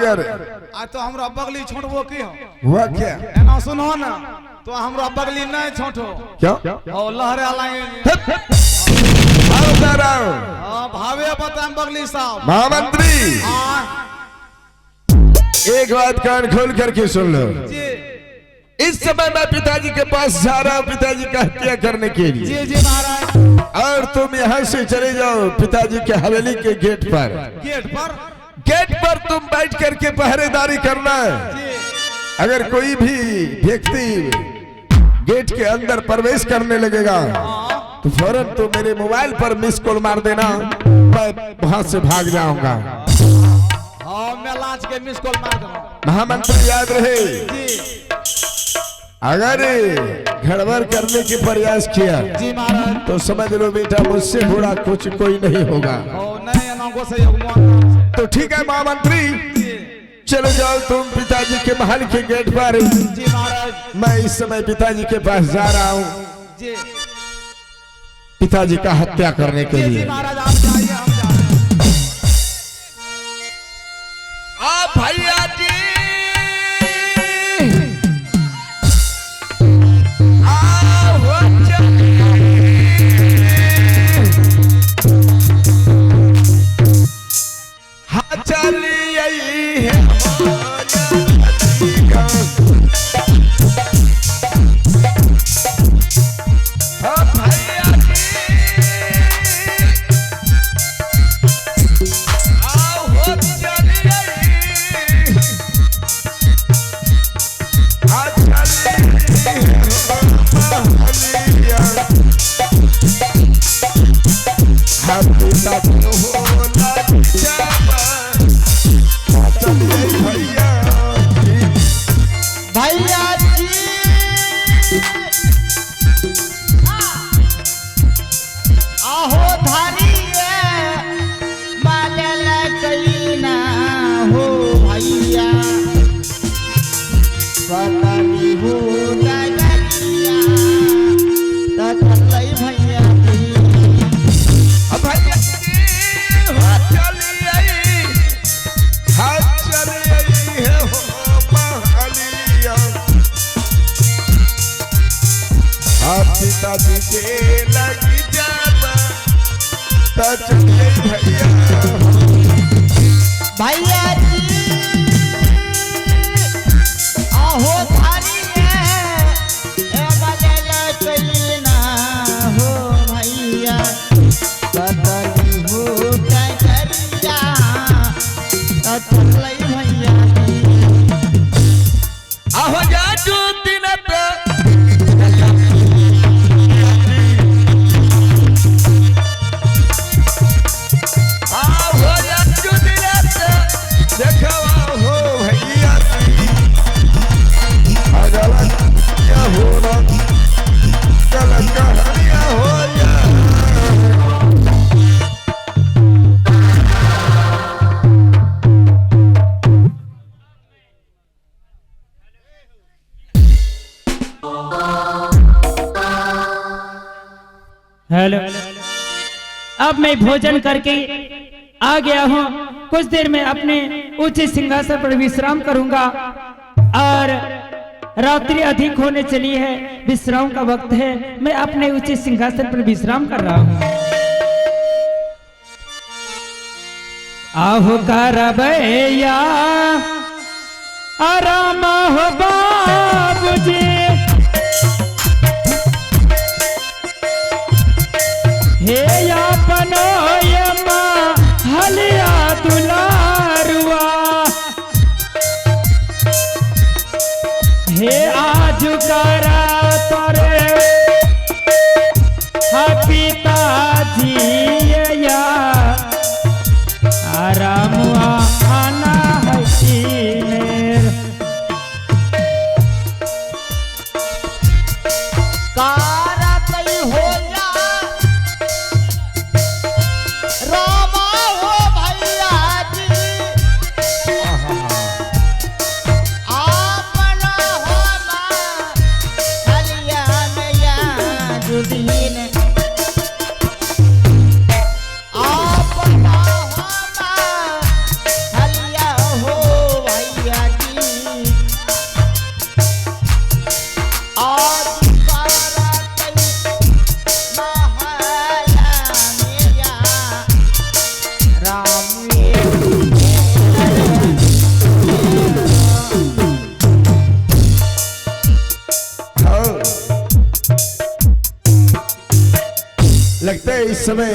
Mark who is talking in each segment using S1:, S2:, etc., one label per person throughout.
S1: मगर
S2: आज तो हमरा बगली छोटबो की हो
S1: हुआ क्या?
S2: एना सुनो ना तो हमरा बगली नहीं छोटो
S1: क्या?
S2: ओ लहरे लाए हां भावे बता बगली साहब
S1: महामंत्री
S2: हां
S1: एक बात कान खोल करके सुन लो।
S2: जी
S1: इस समय मैं पिताजी के पास जा रहा हूँ पिताजी का हत्या करने के लिए।
S2: जी जी महाराज
S1: और तुम यहाँ से चले जाओ पिताजी के हवेली के गेट पर। गेट पर तुम बैठ करके पहरेदारी करना है।
S2: जी
S1: अगर कोई भी व्यक्ति गेट के अंदर प्रवेश करने लगेगा तो फौरन तो मेरे मोबाइल पर मिस कॉल मार देना, मैं वहां से भाग जाऊंगा।
S2: हां मैं लाज के मिस कॉल मार दूंगा।
S1: महामंत्री याद रहे,
S2: जी
S1: अगर गड़बड़ करने की प्रयास किया
S2: जी महाराज
S1: तो समझ लो बेटा मुझसे बुरा कुछ कोई नहीं होगा।
S2: ओ नहीं ना को सही हुआ
S1: तो ठीक है महामंत्री, चलो जाओ तुम पिताजी के महल के गेट पर।
S2: जी महाराज
S1: मैं इस समय पिताजी के पास जा रहा हूँ
S2: जी
S1: पिताजी का हत्या करने के
S2: जी
S1: लिए।
S2: महाराज आप जाइए हम जा रहे हैं।
S1: आ भैया जी पिताजी के लगी जाना भैया
S3: भैया जी आहो थारी बदल कई ना हो भैया बदल हो करिया चल भैया
S1: आहो जा तू दिन
S4: हेलो, अब मैं भोजन करके आ गया हूँ। कुछ देर में अपने उच्च सिंहासन पर विश्राम करूंगा और रात्रि अधिक होने चली है, विश्राम का वक्त है। मैं अपने उच्च सिंहासन पर विश्राम कर रहा हूँ। आहो करबैया आराम हो बाबूजी, हे अपनो ये हलिया दुलारुआ, हे आज करा तोरे पिताजी या आराम आना है मेर।
S1: समय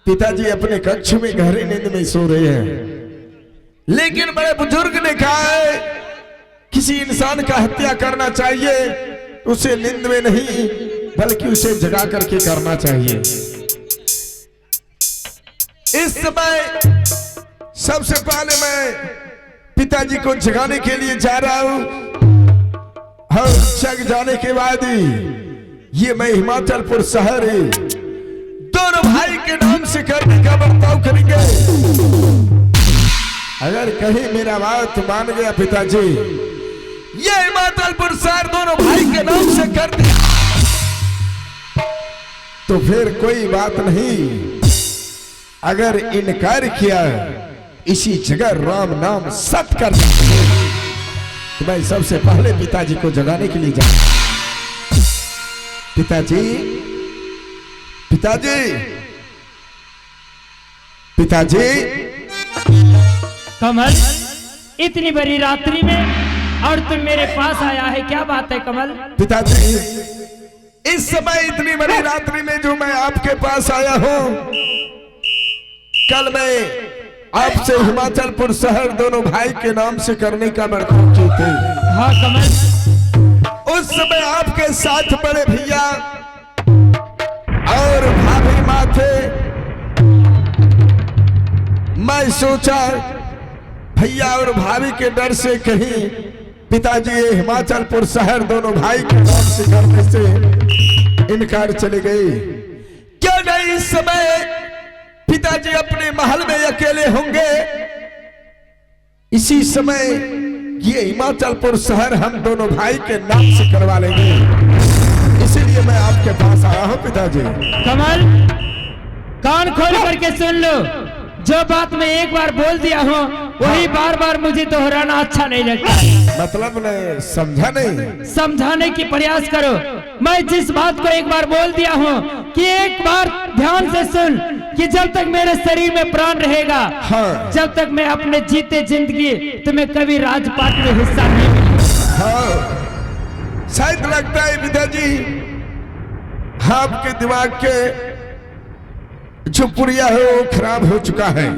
S1: पिताजी अपने कक्ष में गहरी नींद में सो रहे हैं, लेकिन बड़े बुजुर्ग ने कहा है किसी इंसान का हत्या करना चाहिए उसे नींद में नहीं बल्कि उसे जगा करके करना चाहिए। इस समय सबसे पहले मैं पिताजी को जगाने के लिए जा रहा हूं और जग जाने के बाद ही ये मैं हिमाचलपुर शहर दोनों भाई के नाम से करने का बर्ताव करेंगे। अगर कहीं मेरा बात मान गया पिताजी, ये हिमाचलपुर शहर दोनों भाई के नाम से कर दिया तो फिर कोई बात नहीं, अगर इनकार किया इसी जगह राम नाम सत कर तो मैं सबसे पहले पिताजी को जगाने के लिए जाऊं। पिताजी पिताजी पिताजी।
S4: कमल, इतनी बड़ी रात्रि में और तुम मेरे पास आया है, क्या बात है कमल?
S1: पिताजी, इस समय इतनी बड़ी रात्रि में जो मैं आपके पास आया हूं, कल मैं आपसे हिमाचलपुर शहर दोनों भाई के नाम से करने का बर्ताव किए थे।
S4: हाँ कमल,
S1: उस समय आपके साथ बड़े भैया और भाभी माँ थे। मैं सोचा भैया और भाभी के डर से कहीं पिताजी ये हिमाचलपुर शहर दोनों भाई के नाम से करने से इनकार चले गए। क्या नहीं, इस समय पिताजी अपने महल में अकेले होंगे, इसी समय ये हिमाचलपुर शहर हम दोनों भाई के नाम से करवा लेंगे, इसीलिए मैं आपके पास आया हूं पिताजी।
S4: कमल, कान खोल करके सुन लो, जो बात मैं एक बार बोल दिया हूँ वही बार बार मुझे दोहराना अच्छा नहीं लगता।
S1: मतलब ने समझा नहीं?
S4: समझाने की प्रयास करो। मैं जिस बात को एक बार बोल दिया हूँ कि एक बार ध्यान से सुन कि जब तक मेरे शरीर में प्राण रहेगा,
S1: हाँ।
S4: जब तक मैं अपने जीते जिंदगी तुम्हें कभी राजपाट में हिस्सा नहीं मिलेगा।
S1: हाँ, शायद लगता है पिताजी आपके दिमाग के जो पुरिया है वो खराब हो चुका है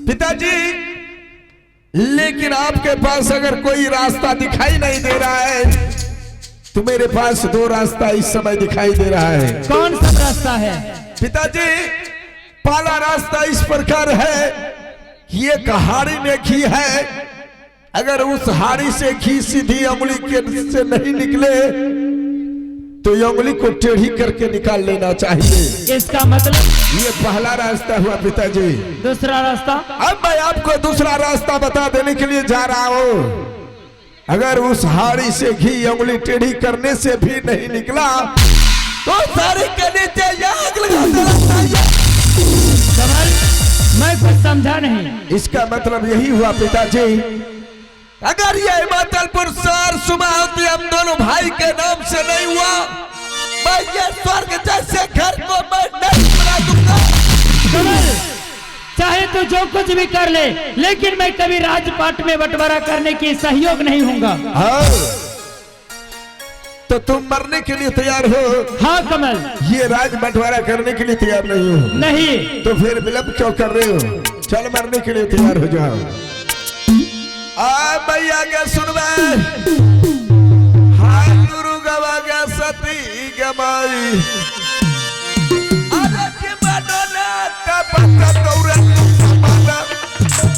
S1: पिताजी, लेकिन आपके पास अगर कोई रास्ता दिखाई नहीं दे रहा है तो मेरे पास दो रास्ता इस समय दिखाई दे रहा है।
S4: कौन सा रास्ता है
S1: पिताजी? पहला रास्ता इस प्रकार है कि ये कहाड़ी में घी है, अगर उस हाड़ी से घी सीधी उंगली के से नहीं निकले तो ये उंगली को टेढ़ी करके निकाल लेना चाहिए।
S4: इसका मतलब
S1: ये पहला रास्ता हुआ पिताजी।
S4: दूसरा रास्ता?
S1: अब मैं आपको दूसरा रास्ता बता देने के लिए जा रहा हूँ। अगर उस हाड़ी से घी उंगली टेढ़ी करने से भी नहीं निकला तो सारे के नीचे आग लगा देना चाहिए।
S4: कमल, मैं कुछ समझा नहीं।
S1: इसका मतलब यही हुआ पिताजी, अगर ये हिमाचलपुर शहर सुबह होती हम दोनों भाई के नाम से नहीं हुआ, मैं ये स्वर्ग जैसे घर को मैं नहीं बना दूंगा।
S4: कमल, चाहे तो जो कुछ भी कर ले, लेकिन मैं कभी राजपाट में बंटवारा करने की सहयोग नहीं होऊंगा।
S1: हाँ, तो तुम मरने के लिए तैयार हो?
S4: हाँ कमल।
S1: ये राज बंटवारा करने के लिए तैयार नहीं हो?
S4: नहीं।
S1: तो फिर विलंब क्यों कर रहे हो? चल मरने के लिए तैयार हो जाओ। भैया के सुनवे हाय गुरु गवा के सती गमाई अरे के बनना का पत्ता तौरा माता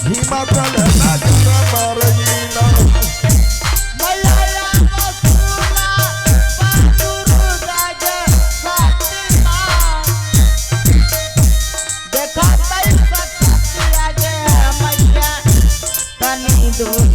S1: हिमाचल राजा मारईना
S3: भैया को सुना पाटुरु राजा सतीमा देखा तई सती आगे मैया तनी दूर